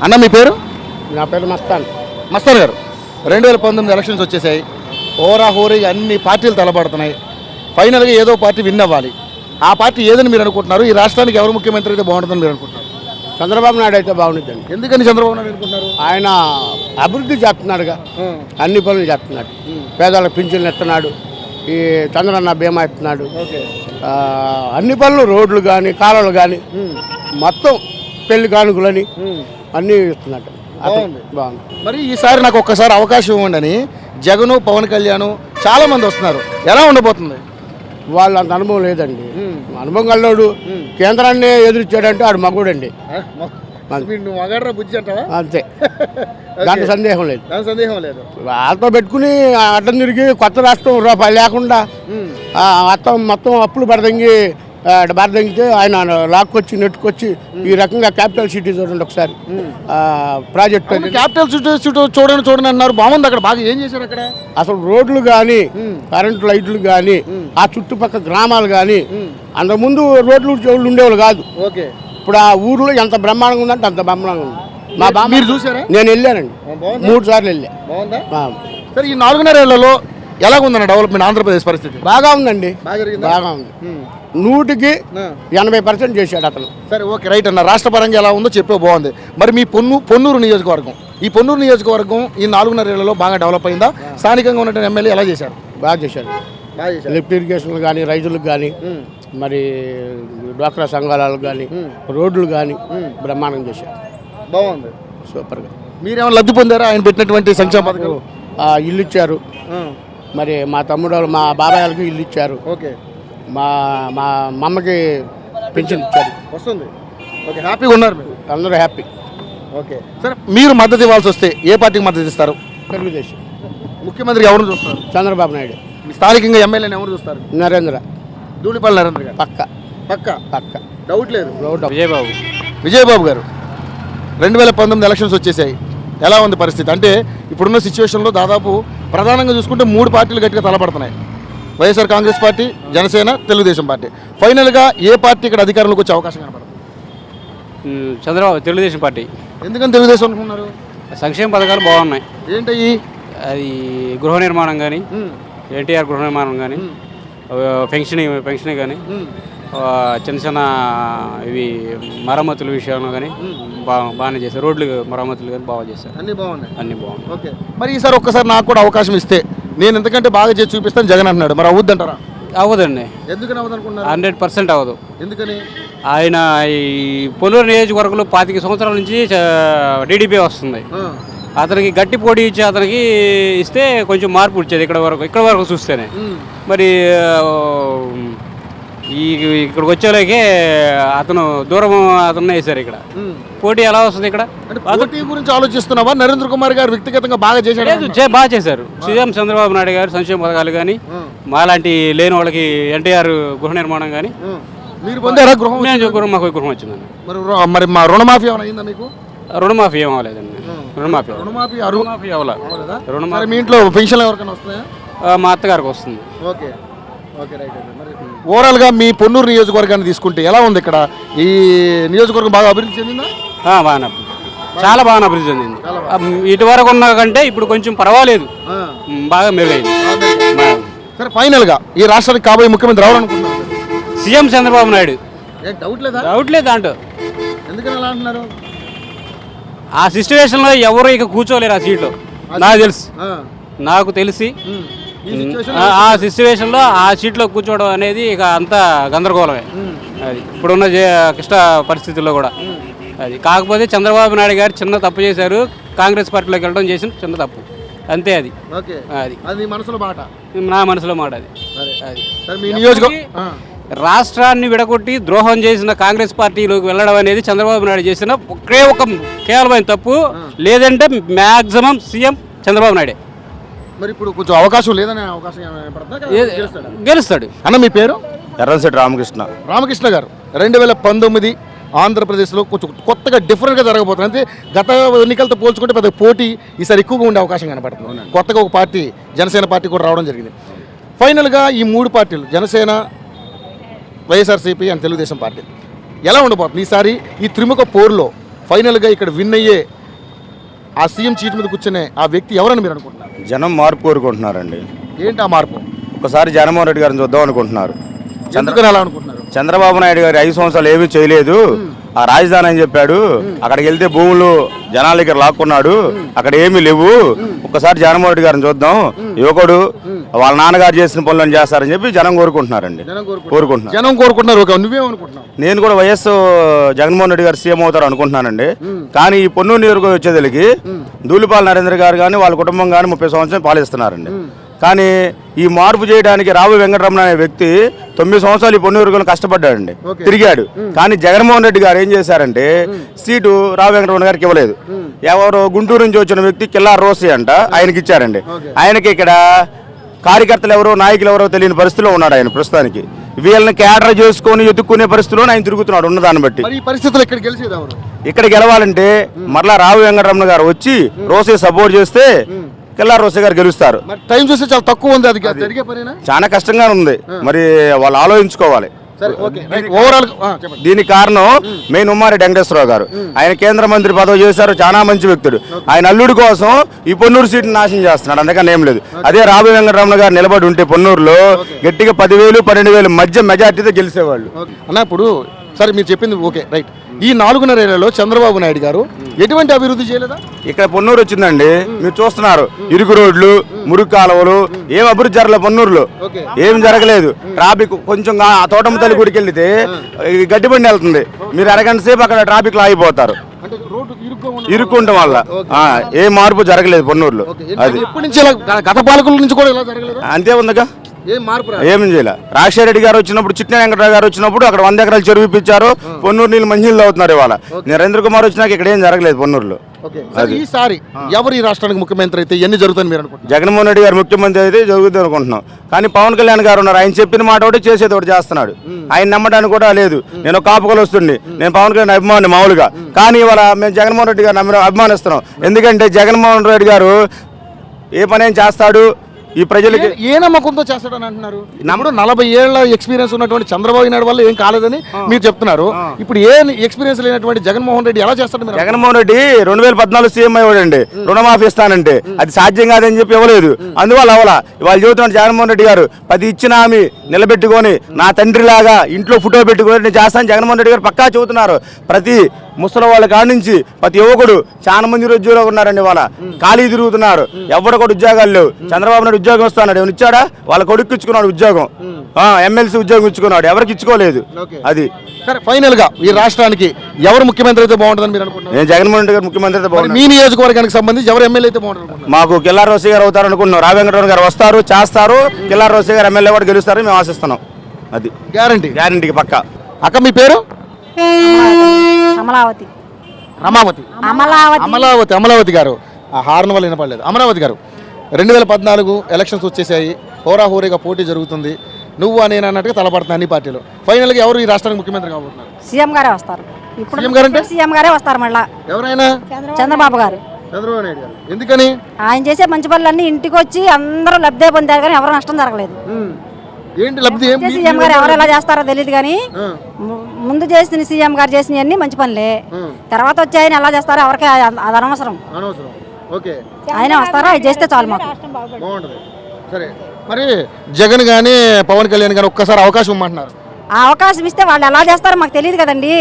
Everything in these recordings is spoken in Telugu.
అన్న మీ పేరు? నా పేరు మస్తాన్. మస్తాన్ గారు, 2019 ఎలక్షన్స్ వచ్చేసాయి. హోరీ అన్ని పార్టీలు తలపడుతున్నాయి. ఫైనల్గా ఏదో పార్టీ విన్ అవ్వాలి. ఆ పార్టీ ఏదని మీరు అనుకుంటున్నారు? ఈ రాష్ట్రానికి ఎవరు ముఖ్యమంత్రి అయితే బాగుంటుందని మీరు అనుకుంటున్నారు? చంద్రబాబు నాయుడు అయితే బాగుంటుందండి. ఎందుకని చంద్రబాబు నాయుడు అనుకుంటున్నారు? ఆయన అభివృద్ధి చేస్తున్నాడుగా, అన్ని పనులు చేస్తున్నాడు. పేదలకు పింఛన్లు ఇస్తున్నాడు, ఈ చంద్రన్న బీమా ఇస్తున్నాడు, అన్ని పనులు రోడ్లు కానీ కాలువలు కానీ మొత్తం పెళ్లి కానుకలని అన్నీ ఇస్తున్నాడు. బాగుంది. మరి ఈసారి నాకు ఒక్కసారి అవకాశం ఇవ్వండి అని జగను పవన్ కళ్యాణ్ చాలా మంది వస్తున్నారు. ఎలా ఉండబోతుంది? వాళ్ళు అంత అనుభవం లేదండి. అనుభవం కల్లోడు కేంద్రాన్ని ఎదురిచ్చాడంటే ఆడు మగుడండి. అంతే, దాంట్లో సందేహం లేదు. వాళ్ళతో పెట్టుకుని అడ్డం తిరిగి కొత్త రాష్ట్రం రూపాయలు లేకుండా మొత్తం అప్పులు బరదంగితే ఆయన లాక్కొచ్చి నెట్టుకొచ్చి ఈ రకంగా క్యాపిటల్ సిటీ చూడండి ఒకసారి. ప్రాజెక్ట్ క్యాపిటల్ సిటీ చూడండి అన్నారు. బాగుంది. అక్కడ బాగా ఏం చేశారు? అక్కడ అసలు రోడ్లు కానీ కరెంటు లైట్లు కానీ ఆ చుట్టుపక్కల గ్రామాలు కానీ అంతకుముందు రోడ్లు ఉండేవాళ్ళు కాదు. ఓకే, ఇప్పుడు ఆ ఊర్లో ఎంత బ్రహ్మాండంగా ఉందంటే అంత బ్రహ్మాండంగా ఉంది. మా బాబా మీరు చూసారా? నేను వెళ్ళానండి, 3 సార్లు వెళ్ళా. బాగుందా? సరే, ఈ 4.5 ఏళ్లలో ఎలా ఉందన్న డెవలప్మెంట్ ఆంధ్రప్రదేశ్ పరిస్థితి? బాగా ఉందండి, బాగా ఉంది. 100కి 80% చేశాడు అతను. సరే, ఓకే, రైట్ అన్న. రాష్ట్ర పరంగా ఎలా ఉందో చెప్పే బాగుంది. మరి మీ పొన్నూరు నియోజకవర్గం, ఈ పొన్నూరు నియోజకవర్గం ఈ 4.5 ఏళ్లలో బాగా డెవలప్ అయిందా? స్థానికంగా ఉన్నటువంటి ఎమ్మెల్యే ఎలా చేశారు? బాగా చేశాడు. లిఫ్ట్ ఇరిగేషన్లు కానీ, రైతులకు కానీ, మరి డ్వాక్రా సంఘాలకు కానీ, రోడ్లు కానీ బ్రహ్మాండం చేశారు. బాగుంది, సూపర్గా. మీరేమైనా లబ్ధి పొందారా ఆయన పెట్టినటువంటి సంక్షేమ పథకాలు? ఇల్లు ఇచ్చారు. మరి మా తమ్ముడు మా బాబాయ్ వాళ్ళకి ఇల్లు ఇచ్చారు. ఓకే, మా అమ్మకి పెన్షన్ ఇచ్చారు. వస్తుంది. ఓకే, హ్యాపీగా ఉన్నారు మీరు? అందరూ హ్యాపీ. ఓకే, సరే, మీరు మద్దతు ఇవ్వాల్సి వస్తే ఏ పార్టీకి మద్దతు ఇస్తారు? తెలుగుదేశం. ముఖ్యమంత్రి ఎవరు చూస్తారు? చంద్రబాబు నాయుడు. స్థానికంగా ఎమ్మెల్యేని ఎవరు చూస్తారు? నరేంద్ర. ధూళిపల్లి నరేంద్ర గారు. పక్క డౌట్ లేదు. విజయబాబు గారు, 2019 ఎలక్షన్స్ వచ్చేసాయి. ఎలా ఉంది పరిస్థితి? అంటే ఇప్పుడున్న సిచ్యువేషన్లో దాదాపు ప్రధానంగా చూసుకుంటే 3 పార్టీలు గట్టిగా తలపడుతున్నాయి. YSR Congress party, Janasena, Telugu Desam party. ఫైనల్గా ఏ పార్టీ ఇక్కడ అధికారంలోకి వచ్చే అవకాశం కనపడుతుంది? తెలుగుదేశం పార్టీ. ఎందుకని తెలుగుదేశం అనుకున్నారు? సంక్షేమ పథకాలు బాగున్నాయి. ఏంటయ్యి? అది గృహ నిర్మాణం కానీ, ఎన్టీఆర్ గృహ నిర్మాణం కానీ, పెన్షన్ కానీ, చిన్న చిన్న ఇవి మరమ్మతుల విషయంలో కానీ బాగానే చేశారు. రోడ్లు మరమ్మతులు కానీ బాగా చేశారు. అన్నీ బాగున్నాయి. ఓకే, మరి ఈసారి ఒక్కసారి నాకు కూడా అవకాశం ఇస్తే నేను ఎంతకంటే బాగా చేసి చూపిస్తాను జగన్ అంటున్నాడు. మరి అవుద్దంటారా? అవ్వదండి. ఎందుకని అవ్వదనుకున్నారు? 100% అవ్వదు. ఎందుకని? ఆయన ఈ పొన్నూరు నియోజకవర్గంలో 25 సంవత్సరాల నుంచి టీడీపీ వస్తుంది. అతనికి గట్టి పోటీ ఇచ్చి అతనికి ఇస్తే కొంచెం మార్పు వచ్చేది ఇక్కడ వరకు చూస్తేనే. మరి ఇక్కడికి వచ్చేలాగే అతను దూరం అతను వేశారు. ఇక్కడ పోటీ ఎలా వస్తుంది? ఇక్కడ పోటీ గురించి ఆలోచిస్తున్నావా? నరేంద్ర కుమార్ గారు వ్యక్తిగతంగా బాగా చేశారు. బాగా చేశారు. సీఎం చంద్రబాబు నాయుడు గారు సంక్షేమ పథకాలు కానీ, మాలాంటి లేని వాళ్ళకి ఎన్టీఆర్ గృహ నిర్మాణం కానీ. మీరు పొందారా గృహం? మాకు గృహం వచ్చిందండి. మరి మా రుణమాఫీ ఏమైనా అయిందా మీకు? రుణమాఫీ ఏం అవ్వలేదండి. రుణమాఫీ మీ ఇంట్లో పెన్షన్ ఎవరికైనా వస్తాయా? మా అత్తగారికి వస్తుంది. Okay, right. ఓవరాల్గా మీ పొన్నూరు నియోజకవర్గాన్ని తీసుకుంటే ఎలా ఉంది? ఇక్కడ ఈ నియోజకవర్గం బాగా అభివృద్ధి చెందిందా? బాగా, చాలా బాగా అభివృద్ధి చెందింది. ఇటువరకు ఉన్న కంటే ఇప్పుడు కొంచెం పర్వాలేదు, బాగా మెరుగైంది. సరే, ఫైనల్గా ఈ రాష్ట్రానికి కాబోయే ముఖ్యమంత్రి ఎవరు అనుకుంటున్నారు? సీఎం చంద్రబాబు నాయుడు. డౌట్ లేదు దాంట్లో. ఎందుకని అలా అంటున్నారు? ఆ సిచ్యువేషన్లో ఎవరు ఇక కూర్చోలేరు ఆ సీట్లో. నాకు తెలిసి ఆ సిచ్యువేషన్లో ఆ సీట్లో కూర్చోవడం అనేది ఇక అంతా గందరగోళమే. అది ఇప్పుడున్న కష్ట పరిస్థితుల్లో కూడా. అది కాకపోతే చంద్రబాబు నాయుడు గారు చిన్న తప్పు చేశారు. కాంగ్రెస్ పార్టీలోకి వెళ్ళడం చేసిన చిన్న తప్పు, అంతే. అది నా మనసులో మాట. అది రాష్ట్రాన్ని విడగొట్టి ద్రోహం చేసిన కాంగ్రెస్ పార్టీలోకి వెళ్ళడం అనేది చంద్రబాబు నాయుడు చేసిన కేవలమైన తప్పు. లేదంటే మ్యాక్సిమం సీఎం చంద్రబాబు నాయుడే. మరి ఇప్పుడు కొంచెం అవకాశం లేదనే అవకాశం గెలుస్తాడు. అన్న మీ పేరు? ఎర్రశెట్టి రామకృష్ణ గారు, 2019 ఆంధ్రప్రదేశ్లో కొంచెం కొత్తగా డిఫరెంట్గా జరగబోతుంది. అంటే గత ఎన్నికలతో పోల్చుకుంటే పెద్ద పోటీ ఈసారి ఎక్కువగా ఉండే అవకాశం కనపడుతుంది. కొత్తగా ఒక పార్టీ, జనసేన పార్టీ కూడా రావడం జరిగింది. ఫైనల్గా ఈ 3 పార్టీలు, జనసేన, వైఎస్ఆర్సీపీ అండ్ తెలుగుదేశం పార్టీ, ఎలా ఉండబోతుంది ఈసారి ఈ త్రిముఖ పోరులో? ఫైనల్గా ఇక్కడ విన్ అయ్యే ఆ సీఎం సీట్ మీద కూర్చునే ఆ వ్యక్తి ఎవరని మీరు అనుకుంటున్నారు? జనం మార్పు కోరుకుంటున్నారండి. ఏంటి ఆ మార్పు? ఒకసారి జగన్మోహన్ రెడ్డి గారిని చూద్దాం అనుకుంటున్నారు. చంద్రబాబు ఎలా అనుకుంటున్నారు? చంద్రబాబు నాయుడు గారు 5 సంవత్సరాలు ఏమీ చేయలేదు, ఆ రాజధాని అని చెప్పాడు, అక్కడికి వెళ్తే భూములు జనాల దగ్గర లాక్కున్నాడు, అక్కడ ఏమీ లేవు, ఒక్కసారి జగన్మోహన్ రెడ్డి గారిని చూద్దాం, యువకుడు వాళ్ళ నాన్నగారు చేసిన పనులను చేస్తారని చెప్పి జనం కోరుకుంటున్నారండి. జనం కోరుకుంటున్నారు. నువ్వేమనుకుంటున్నావు? నేను కూడా వైఎస్ జగన్మోహన్ రెడ్డి గారు సీఎం అవుతారు అనుకుంటున్నానండి. కానీ ఈ పొన్నూరు నియోజకవర్గం వచ్చేదలికి ధూళిపాల నరేంద్ర గారు కానీ వాళ్ళ కుటుంబం కానీ 30 సంవత్సరాలు పాలిస్తున్నారండి. కానీ ఈ మార్పు చేయడానికి రావు వెంకటరమణ అనే వ్యక్తి 9 సంవత్సరాలు ఈ పొన్నూరులో కష్టపడ్డాడండి, తిరిగాడు. కానీ జగన్మోహన్ రెడ్డి గారు ఏం చేశారంటే సీటు రావు వెంకటరమణ గారికి ఇవ్వలేదు. ఎవరు గుంటూరు నుంచి వచ్చిన వ్యక్తి కిల్లార్ రోసి అంట, ఆయనకి ఇచ్చారండి. ఆయనకి ఇక్కడ కార్యకర్తలు ఎవరో నాయకులు ఎవరో తెలియని పరిస్థితిలో ఉన్నాడు ఆయన ప్రస్తుతానికి. వీళ్ళని క్యాడర్ చేసుకొని ఎత్తుక్కునే పరిస్థితిలో ఆయన తిరుగుతున్నాడు ఉన్నదాన్ని బట్టి. ఇక్కడ గెలవాలంటే మరలా రావు వెంకటరమణ గారు వచ్చి రోసే సపోర్ట్ చేస్తే కిల్లార్ రోసే గారు గెలుస్తారు. టైం చూస్తే చాలా తక్కువ ఉంది, అది జరిగే పనేనా? చాలా కష్టంగా ఉంది, మరి వాళ్ళు ఆలోచించుకోవాలి. దీనికి కారణం మెయిన్ ఉమ్మారెడ్డి వెంకటేశ్వరరావు గారు. ఆయన కేంద్ర మంత్రి పదవి చేశారు, చాలా మంచి వ్యక్తుడు. ఆయన అల్లుడి కోసం ఈ పొన్నూరు సీట్ని నాశనం చేస్తున్నాడు, అందుకని ఏం లేదు. అదే రావు వెంకటరమణ గారు నిలబడి ఉంటే పొన్నూరులో గట్టిగా 10,000, 12,000 మధ్య మెజార్టీతో గెలిచేవాళ్ళు. అన్న ఇప్పుడు సరే మీరు చెప్పింది ఓకే రైట్. ఈ 4.5 ఏళ్లలో చంద్రబాబు నాయుడు గారు ఎటువంటి అభివృద్ధి చేయలేదా? ఇక్కడ పొన్నూరు వచ్చిందండి, మీరు చూస్తున్నారు, ఇరుకు రోడ్లు, మురుగు కాలువలు, ఏం అభివృద్ధి జరగలేదు పొన్నూరులో, ఏం జరగలేదు. ట్రాఫిక్ కొంచెం ఆ తోటమ్మ తల్లి గుడికి వెళ్తే గడ్డి బండి వెళ్తుంది, మీరు అరగంట సేపు అక్కడ ట్రాఫిక్ లో ఆగిపోతారు ఇరుక్కుంటాం వల్ల. ఏ మార్పు జరగలేదు పొన్నూరులో. అది గత పాలకుల నుంచి కూడా ఇలా జరగలేదు, అంతే ఉందిగా, ఏమి చేయాలి. రాజశేఖర రెడ్డి గారు వచ్చినప్పుడు, చిట్టిన వెంకటరావు గారు వచ్చినప్పుడు అక్కడ 100 ఎకరాలు చెరువు ఇప్పించారు, పొన్నూరు నీళ్ళు మంచినీళ్ళు అవుతున్నారు. ఇవాళ నరేంద్ర కుమార్ వచ్చినాక ఇక్కడ ఏం జరగలేదు పొన్నూరులో. ఈసారి ఎవరు ఈ రాష్ట్రానికి ముఖ్యమంత్రి అయితే ఎన్ని జరుగుతాయని మీరు అనుకుంటున్నారు? జగన్మోహన్ రెడ్డి గారు ముఖ్యమంత్రి అయితే జరుగుతుంది అనుకుంటున్నాం. కానీ పవన్ కళ్యాణ్ గారు ఉన్నారు, ఆయన చెప్పిన మాట ఒకటి చేసేది ఒకటి చేస్తున్నాడు. ఆయన నమ్మడానికి కూడా లేదు. నేను కాపుకలు వస్తుండే, నేను పవన్ కళ్యాణ్ అభిమాని మామూలుగా, కానీ ఇవాళ మేము జగన్మోహన్ రెడ్డి గారిని అభిమానిస్తున్నాం. ఎందుకంటే జగన్మోహన్ రెడ్డి గారు ఏ పని ఏం చేస్తాడు, ఈ ప్రజలకి ఏ నమ్మకంతో చేస్తాడని అంటున్నారు. ఇప్పుడు 40 ఏళ్ల ఎక్స్పీరియన్స్ ఉన్నటువంటి చంద్రబాబు నాయుడు వల్ల ఏం కాలేదని మీరు చెప్తున్నారు. ఇప్పుడు ఏ ఎక్స్పీరియన్స్ లేనటువంటి జగన్మోహన్ రెడ్డి ఎలా చేస్తాడు? జగన్మోహన్ రెడ్డి 2014 సీఎం అయ్యాడండి, రుణమాఫీ ఇస్తానంటే అది సాధ్యం కాదని చెప్పి ఇవ్వలేదు, అందువల్ల అవలా. వాళ్ళు చెబుతున్నాడు జగన్మోహన్ రెడ్డి గారు 10 ఇచ్చిన హామీ నిలబెట్టుకొని నా తండ్రి లాగా ఇంట్లో ఫోటో పెట్టుకొని నేను చేస్తాను జగన్మోహన్ రెడ్డి గారు పక్కా చెబుతున్నారు. ప్రతి ముసలి వాళ్ళ కాడి నుంచి ప్రతి యువకుడు చాలా మంది ఉద్యోగులు ఉన్నారండి, వాళ్ళ ఖాళీ తిరుగుతున్నారు, ఎవరు కూడా ఉద్యోగాలు లేవు. చంద్రబాబు నాయుడు ఉద్యోగం ఇస్తున్నాడు, ఏమైనా ఇచ్చాడా? వాళ్ళ కొడుకు ఇచ్చుకున్నాడు ఉద్యోగం, ఎమ్మెల్సీ ఉద్యోగం ఇచ్చుకున్నాడు, ఎవరికి ఇచ్చుకోలేదు. అది సరే ఫైనల్ గా ఈ రాష్ట్రానికి ఎవరు ముఖ్యమంత్రి అయితే బాగుంటుందని మీరు అనుకుంటున్నారు? నేను జగన్మోహన్ రెడ్డి గారు ముఖ్యమంత్రి అయితే బాగుంటుంది. మీ నియోజకవర్గానికి సంబంధించి ఎవరు ఎమ్మెల్యే అయితే బాగుంటుంది? మాకు కిల్లార్ రోసే గారు అవుతారు అనుకుంటున్నాం. రావు వెంకటరమణ గారు వస్తారు, చేస్తారు, కిల్లార్ రోసే గారు ఎమ్మెల్యే కూడా గెలుస్తారని మేము ఆశిస్తున్నాం. అది గ్యారంటీకి పక్క. అక్క మీ పేరు? అమలావతి. రమావతి. అమలావతి గారు ఆ హార్న్ వల్ల వినపడలేదు. అమరావతి గారు 2014 ఎలక్షన్స్ వచ్చేసాయి, హోరాహోరీగా పోటీ జరుగుతుంది, నువ్వు నేను అన్నట్టుగా తలపడుతున్నా అన్ని పార్టీలు. ఫైనల్ గా ఎవరు ఈ రాష్ట్రానికి ముఖ్యమంత్రి కాబోతున్నారు? సీఎం గారే వస్తారు. ఇప్పుడు సీఎం గారే వస్తారు మళ్ళా. ఎవరైనా? చంద్రబాబు గారు. చంద్రబాబు నాయుడు గారు. ఎందుకని? ఆయన చేసే మంచి పనులన్నీ ఇంటికి వచ్చి అందరూ లబ్ధి పొందారు, కానీ ఎవరు నష్టం జరగలేదు. ఏంటి లబ్ధి? సీఎం గారు ఎవరు ఎలా చేస్తారో తెలియదు, కానీ ముందు చేసిన సీఎం గారు చేసినవన్నీ మంచి పనులే. తర్వాత వచ్చి ఆయన ఎలా చేస్తారో ఎవరికి అది అనవసరం. ఆయన వస్తారో అది చేస్తే చాలు మాకు. సరే మరి జగన్ గానీ పవన్ కళ్యాణ్ గారు ఒక్కసారి అవకాశం ఇమ్మంటున్నారు. ఆ అవకాశం ఇస్తే వాళ్ళు ఎలా చేస్తారో మాకు తెలియదు కదండి.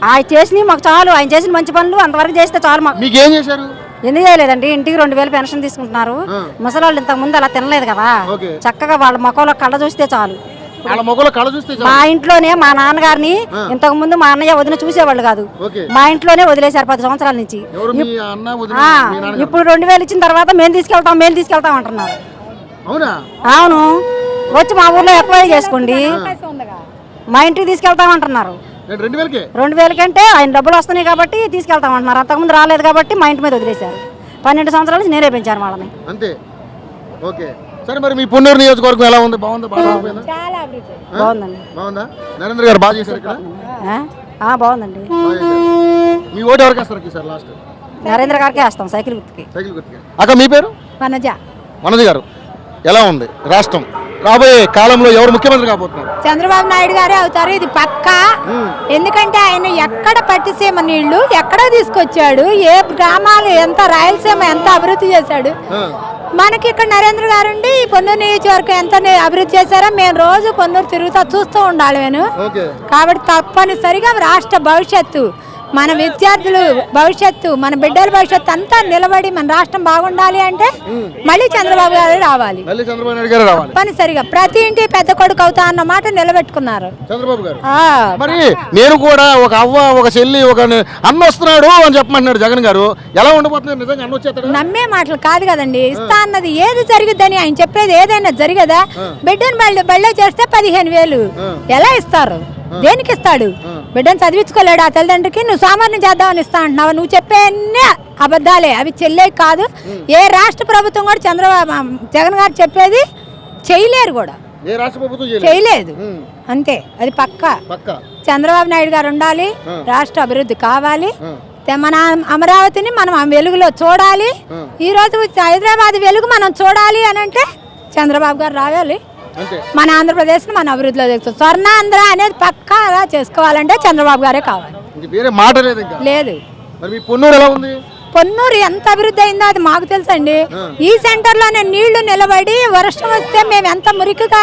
ఆయన చేసినవి మాకు చాలు, ఆయన చేసిన మంచి పనులు అంతవరకు చేస్తే చాలు మాకు. మీకేం చేశారు? ఎందుకు చేయలేదండి, ఇంటికి 2,000 పెన్షన్ తీసుకుంటున్నారు. ముసలి వాళ్ళు ఇంతకు ముందు అలా తినలేదు కదా, చక్కగా వాళ్ళ ముఖంలో కళ్ళ చూస్తే చాలు. మా ఇంట్లోనే మా నాన్నగారిని ఇంతకు ముందు మా అన్నయ్య వదిన చూసేవాళ్ళు కాదు, మా ఇంట్లోనే వదిలేశారు 10 సంవత్సరాల నుంచి. ఇప్పుడు 2,000 ఇచ్చిన తర్వాత మేము తీసుకెళ్తాం అంటున్నారు. అవును, వచ్చి మా ఊర్లో ఎక్కువ చేసుకోండి, మా ఇంటికి తీసుకెళ్తామంటున్నారు. 2,000 కంటే ఆయన డబ్బులు వస్తున్నాయి కాబట్టి తీసుకెళ్తామంటున్నారు. అంతకుముందు రాలేదు కాబట్టి మా ఇంటి మీద వదిలేశారు. 12 సంవత్సరాల నుంచి నేనే పెంచాను వాళ్ళని. అంతే. ఓకే సరే మరి మీ పొన్నూరు నియోజకవర్గం ఎలా ఉంది? బాగుందా? బాగుందండి. బాగుందా? నరేంద్ర గారు బాగా చేశారు ఇక్కడ? బాగుందండి. మీ ఓటు ఎవరికి వేస్తారు సార్? లాస్ట్ నరేంద్ర గారికి వేస్తాం, సైకిల్ గుర్తుకి. అక్క మీ పేరు? వనజ. వనజ గారు ఎలా ఉంది రాష్ట్రం? రాబోయే కాలంలో ఎవరు ముఖ్యమంత్రి కాబోతున్నారు? చంద్రబాబు నాయుడు గారే అవుతారు, ఇది పక్కా. ఎందుకంటే ఆయన ఎక్కడ పట్టిసీమ నీళ్లు ఎక్కడ తీసుకొచ్చాడు, ఏ గ్రామాలు ఎంత రాయలసీమ ఎంత అభివృద్ధి చేశాడు. మనకి ఇక్కడ నరేంద్ర గారుండి పొన్నూరు నియోజకవర్గం ఎంత అభివృద్ధి చేశారో మేము రోజు పొన్నూరు తిరుగుతా చూస్తూ ఉండాలి నేను. కాబట్టి తప్పనిసరిగా రాష్ట్ర భవిష్యత్తు, మన విద్యార్థులు భవిష్యత్తు, మన బిడ్డల భవిష్యత్తు అంతా నిలబడి మన రాష్ట్రం బాగుండాలి అంటే మళ్ళీ చంద్రబాబు గారు రావాలి. తప్పనిసరిగా ప్రతి ఇంటి పెద్ద కొడుకు అవుతా అన్న మాట నిలబెట్టుకున్నారు చంద్రబాబు గారు. మరి నేను కూడా ఒక అవ్వ ఒక చెల్లి ఒక అన్న వస్తున్నాడు అని చెప్పమంటున్నాడు జగన్ గారు. ఎలా ఉండబోతున్నారు నిజంగా అన్న వచ్చేస్తాడు? నమ్మే మాటలు కాదు కదండి. ఇస్తా అన్నది ఏది జరిగిద్దని ఆయన చెప్పేది ఏదైనా జరిగదా? బిడ్డను బళ్ళో చేస్తే 15,000 ఎలా ఇస్తారు? దేనికి ఇస్తాడు? బిడ్డను చదివించుకోలేడు ఆ తల్లిదండ్రికి. నువ్వు సామాన్యం చేద్దామని ఇస్తా అంటున్నావు. నువ్వు చెప్పే అబద్ధాలే, అవి చెల్లే కాదు. ఏ రాష్ట్ర ప్రభుత్వం కూడా జగన్ గారు చెప్పేది చేయలేరు కూడా, చేయలేదు. అంతే, అది పక్కా. చంద్రబాబు నాయుడు గారు ఉండాలి, రాష్ట్ర అభివృద్ధి కావాలి, మన అమరావతిని మనం ఆ వెలుగులో చూడాలి. ఈ రోజు హైదరాబాద్ వెలుగు మనం చూడాలి అని అంటే చంద్రబాబు గారు రావాలి. మన ఆంధ్రప్రదేశ్ ని మన అభివృద్ధిలో తెచ్చుతాం. స్వర్ణాంధ్ర అనేది పక్కా అలా చేసుకోవాలంటే చంద్రబాబు గారే కావాలి, లేదు. పొన్నూరు ఎంత అభివృద్ధి అయిందో అది మాకు తెలుసండి. ఈ సెంటర్ లోనే నీళ్లు నిలబడి వర్షం వస్తే మేము ఎంత మురికిగా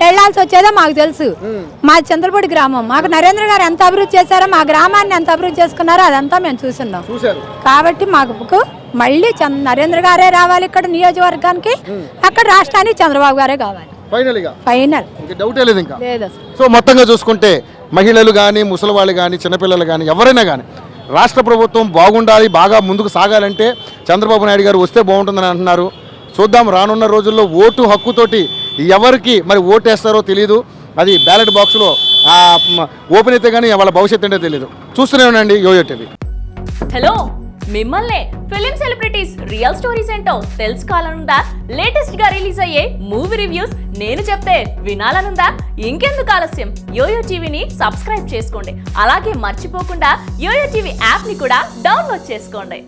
వెళ్లాల్సి వచ్చేదో మాకు తెలుసు. మా చంద్రపూడి గ్రామం, మాకు నరేంద్ర గారు ఎంత అభివృద్ధి చేశారో, మా గ్రామాన్ని ఎంత అభివృద్ధి చేసుకున్నారో అదంతా మేము చూస్తున్నాం. కాబట్టి మాకు మళ్ళీ నరేంద్ర గారే రావాలి ఇక్కడ నియోజకవర్గానికి, అక్కడ రాష్ట్రానికి చంద్రబాబు గారే కావాలి. ఫైనల్ లేదు. సో మొత్తంగా చూసుకుంటే మహిళలు కానీ, ముసలి వాళ్ళు కానీ, చిన్నపిల్లలు కానీ, ఎవరైనా కానీ రాష్ట్ర ప్రభుత్వం బాగుండాలి, బాగా ముందుకు సాగాలంటే చంద్రబాబు నాయుడు గారు వస్తే బాగుంటుందని అంటున్నారు. చూద్దాం రానున్న రోజుల్లో ఓటు హక్కుతోటి ఎవరికి మరి ఓటు వేస్తారో తెలియదు. అది బ్యాలెట్ బాక్స్లో ఓపెన్ అయితే కానీ వాళ్ళ భవిష్యత్తు అంటే తెలియదు. చూస్తూనే ఉండండి యోయో టీవీ. హలో, మిమ్మల్నే ఫిలిం సెలబ్రిటీస్ రియల్ స్టోరీస్ ఏంటో తెలుసుకోవాలనుందా? లేటెస్ట్ గా రిలీజ్ అయ్యే మూవీ రివ్యూస్ నేను చెప్తే వినాలనుందా? ఇంకెందుకు ఆలస్యం, యోయో టీవీని సబ్స్క్రైబ్ చేసుకోండి. అలాగే మర్చిపోకుండా యోయో టీవీ యాప్ ని కూడా డౌన్లోడ్ చేసుకోండి.